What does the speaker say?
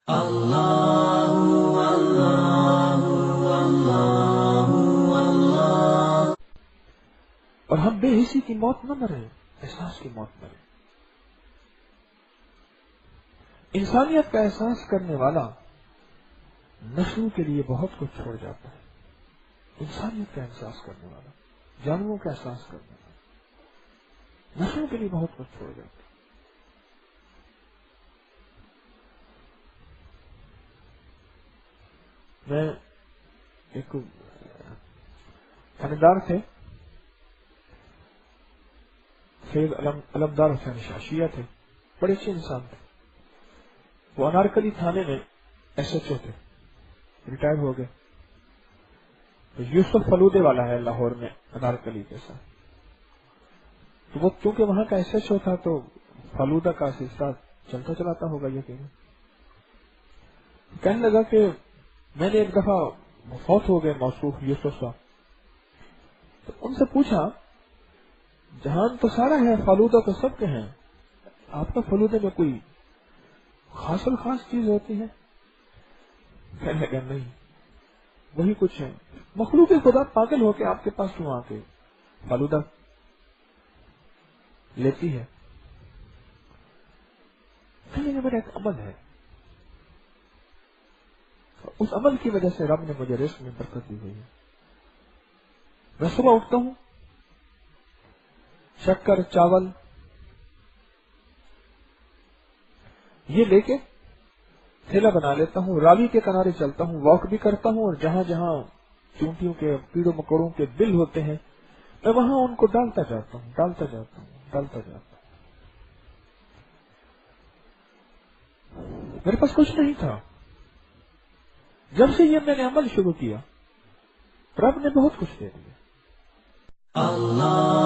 اللہ اللہ اللہ اللہ۔ اور ہم بے حسی کی موت نہ مرے، احساس کی موت مرے۔ انسانیت کا احساس کرنے والا نسلوں کے لیے بہت کچھ چھوڑ جاتا ہے۔ انسانیت کا احساس کرنے والا، جانوروں کا احساس کرنے والا نسلوں کے لیے بہت کچھ چھوڑ جاتا ہے۔ میں ایک تھانے تھے، سید علمدار حسین شاشیہ تھے، بڑے اچھے انسان تھے۔ وہ انارکلی تھانے میں ایس ایچ او تھے، ریٹائر ہو گئے۔ تو یوسف فلودے والا ہے لاہور میں انارکلی کے ساتھ، تو وہ چونکہ وہاں کا ایس ایچ او تھا تو فلودہ کا سلسلہ چلتا چلاتا ہوگا یقیناً۔ کہنے لگا کہ میں نے ایک دفعہ فوت ہو گئے موصوف یوسف صاحب، تو ان سے پوچھا جہان تو سارا ہے، فلودہ تو سب کے ہیں، آپ کا فلودے میں کوئی خاص الخاص چیز ہوتی ہے؟ کہنے لگا نہیں، وہی کچھ ہے، مخلوق خدا پاگل ہو کے آپ کے پاس کیوں آ کے فلودہ لیتی ہے؟ کہنے لگا میرا ایک عمل ہے، اس عمل کی وجہ سے رب نے مجھے رزق میں برکت دی ہوئی ہے۔ میں صبح اٹھتا ہوں، شکر چاول یہ لے کے تھیلا بنا لیتا ہوں، راوی کے کنارے چلتا ہوں، واک بھی کرتا ہوں، اور جہاں جہاں چونٹیوں کے کیڑوں مکوڑوں کے بل ہوتے ہیں میں وہاں ان کو ڈالتا جاتا ہوں۔ میرے پاس کچھ نہیں تھا، جب سے یہ میں نے عمل شروع کیا رب نے بہت کچھ دے دیا۔ اللہ